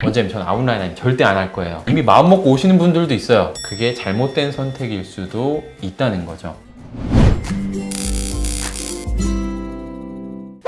원장님, 전 아웃라인 절대 안 할 거예요. 이미 마음먹고 오시는 분들도 있어요. 그게 잘못된 선택일 수도 있다는 거죠.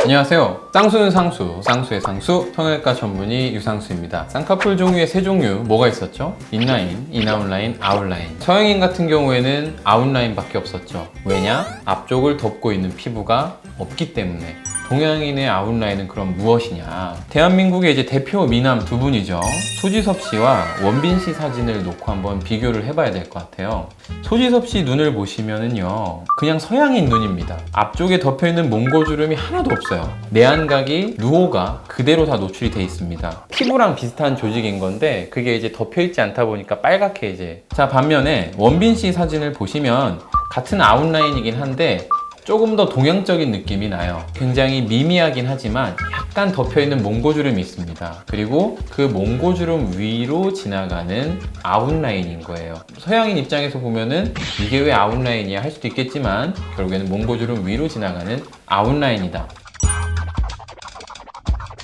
안녕하세요. 쌍수는 상수, 쌍수의 상수, 성형외과 전문의 유상수입니다. 쌍꺼풀 종류의 세 종류 뭐가 있었죠? 인라인, 인아웃라인, 아웃라인. 서양인 같은 경우에는 아웃라인밖에 없었죠. 왜냐? 앞쪽을 덮고 있는 피부가 없기 때문에. 동양인의 아웃라인은 그럼 무엇이냐? 대한민국의 이제 대표 미남 두 분이죠. 소지섭 씨와 원빈 씨 사진을 놓고 한번 비교를 해봐야 될 것 같아요. 소지섭 씨 눈을 보시면은요, 그냥 서양인 눈입니다. 앞쪽에 덮여있는 몽고주름이 하나도 없어요. 내안각이, 누호가 그대로 다 노출이 돼 있습니다. 피부랑 비슷한 조직인 건데 그게 이제 덮여있지 않다 보니까 빨갛게 이제. 자, 반면에 원빈 씨 사진을 보시면 같은 아웃라인이긴 한데 조금 더 동양적인 느낌이 나요. 굉장히 미미하긴 하지만 약간 덮여있는 몽고주름이 있습니다. 그리고 그 몽고주름 위로 지나가는 아웃라인인 거예요. 서양인 입장에서 보면은 이게 왜 아웃라인이야 할 수도 있겠지만 결국에는 몽고주름 위로 지나가는 아웃라인이다.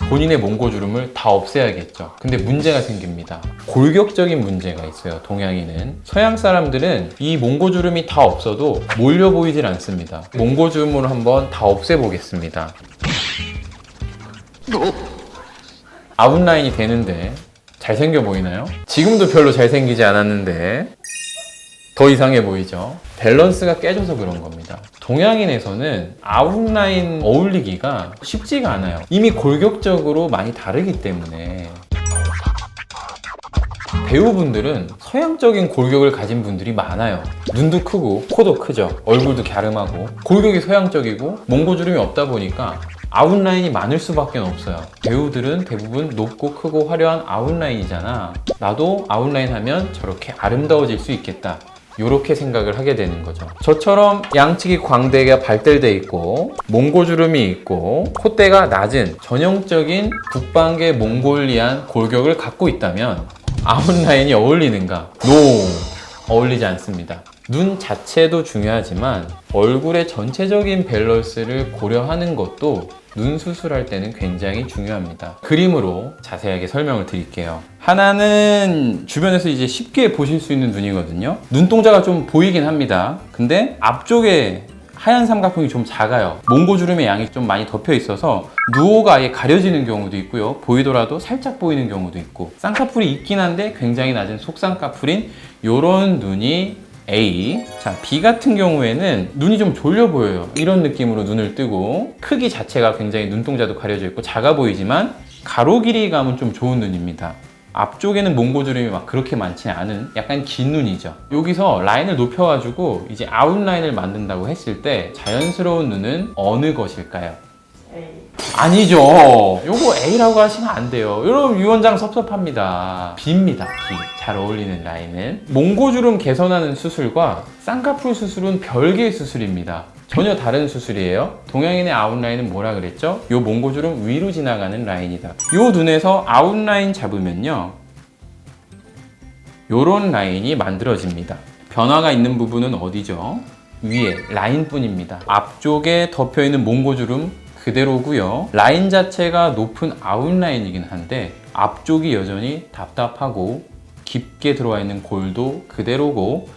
본인의 몽고주름을 다 없애야겠죠. 근데 문제가 생깁니다. 골격적인 문제가 있어요. 동양인은. 서양 사람들은 이 몽고주름이 다 없어도 몰려 보이질 않습니다. 몽고주름을 한번 다 없애보겠습니다. 아웃라인이 되는데 잘생겨 보이나요? 지금도 별로 잘생기지 않았는데 더 이상해 보이죠? 밸런스가 깨져서 그런 겁니다. 동양인에서는 아웃라인 어울리기가 쉽지가 않아요. 이미 골격적으로 많이 다르기 때문에. 배우분들은 서양적인 골격을 가진 분들이 많아요. 눈도 크고 코도 크죠. 얼굴도 갸름하고 골격이 서양적이고 몽고주름이 없다 보니까 아웃라인이 많을 수밖에 없어요. 배우들은 대부분 높고 크고 화려한 아웃라인이잖아. 나도 아웃라인 하면 저렇게 아름다워질 수 있겠다. 이렇게 생각을 하게 되는 거죠. 저처럼 양측이 광대가 발달돼 있고 몽고주름이 있고 콧대가 낮은 전형적인 북방계 몽골리안 골격을 갖고 있다면 아웃라인이 어울리는가? 어울리지 않습니다. 눈 자체도 중요하지만 얼굴의 전체적인 밸런스를 고려하는 것도 눈 수술할 때는 굉장히 중요합니다. 그림으로 자세하게 설명을 드릴게요. 하나는 주변에서 이제 쉽게 보실 수 있는 눈이거든요. 눈동자가 좀 보이긴 합니다. 근데 앞쪽에 하얀 삼각형이 좀 작아요. 몽고주름의 양이 좀 많이 덮여 있어서 누호가 아예 가려지는 경우도 있고요. 보이더라도 살짝 보이는 경우도 있고, 쌍꺼풀이 있긴 한데 굉장히 낮은 속쌍꺼풀인 요런 눈이 A. 자, B 같은 경우에는 눈이 좀 졸려 보여요. 이런 느낌으로 눈을 뜨고 크기 자체가 굉장히 눈동자도 가려져 있고 작아 보이지만 가로 길이감은 좀 좋은 눈입니다. 앞쪽에는 몽고주름이 막 그렇게 많지 않은 약간 긴 눈이죠. 여기서 라인을 높여가지고 이제 아웃라인을 만든다고 했을 때 자연스러운 눈은 어느 것일까요? 아니죠. 요거 A라고 하시면 안 돼요. 여러분 유원장 섭섭합니다. B입니다. B. 잘 어울리는 라인은. 몽고주름 개선하는 수술과 쌍꺼풀 수술은 별개의 수술입니다. 전혀 다른 수술이에요. 동양인의 아웃라인은 뭐라 그랬죠? 요 몽고주름 위로 지나가는 라인이다. 요 눈에서 아웃라인 잡으면요, 요런 라인이 만들어집니다. 변화가 있는 부분은 어디죠? 위에 라인뿐입니다. 앞쪽에 덮여있는 몽고주름 그대로고요. 라인 자체가 높은 아웃라인이긴 한데 앞쪽이 여전히 답답하고 깊게 들어와 있는 골도 그대로고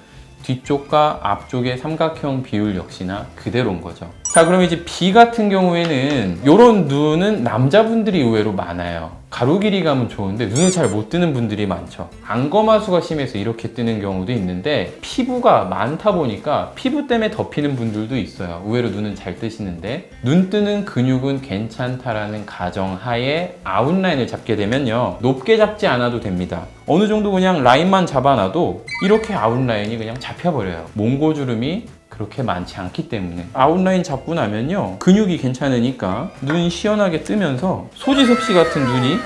뒤쪽과 앞쪽의 삼각형 비율 역시나 그대로인 거죠. 자, 그럼 이제 B 같은 경우에는 이런 눈은 남자분들이 의외로 많아요. 가로 길이감은 좋은데 눈을 잘 못 뜨는 분들이 많죠. 안검하수가 심해서 이렇게 뜨는 경우도 있는데 피부가 많다 보니까 피부 때문에 덮이는 분들도 있어요. 의외로 눈은 잘 뜨시는데 눈 뜨는 근육은 괜찮다라는 가정하에 아웃라인을 잡게 되면요, 높게 잡지 않아도 됩니다. 어느 정도 그냥 라인만 잡아놔도 이렇게 아웃라인이 그냥 잡혀버려요. 몽고주름이 그렇게 많지 않기 때문에. 아웃라인 잡고 나면요, 근육이 괜찮으니까 눈이 시원하게 뜨면서 소지섭 씨 같은 눈이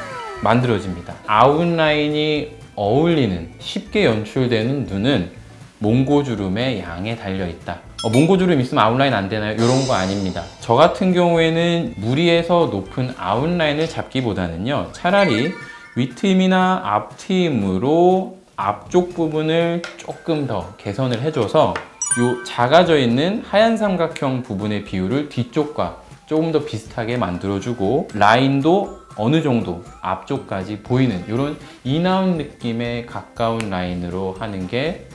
만들어집니다. 아웃라인이 어울리는, 쉽게 연출되는 눈은 몽고주름의 양에 달려있다. 몽고주름 있으면 아웃라인 안 되나요? 이런 거 아닙니다. 저 같은 경우에는 무리해서 높은 아웃라인을 잡기보다는요, 차라리 윗트임이나 앞트임으로 앞쪽 부분을 조금 더 개선을 해줘서 요 작아져 있는 하얀 삼각형 부분의 비율을 뒤쪽과 조금 더 비슷하게 만들어주고 라인도 어느 정도 앞쪽까지 보이는 이런 인아웃 느낌에 가까운 라인으로 하는 게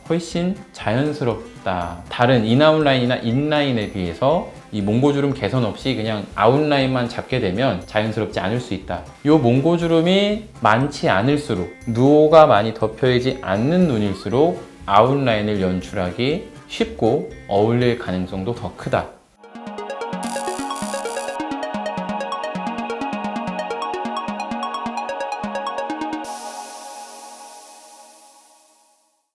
훨씬 자연스럽다. 다른 인아웃 라인이나 인라인에 비해서 이 몽고주름 개선 없이 그냥 아웃라인만 잡게 되면 자연스럽지 않을 수 있다. 이 몽고주름이 많지 않을수록, 누오가 많이 덮여있지 않는 눈일수록 아웃라인을 연출하기 쉽고 어울릴 가능성도 더 크다.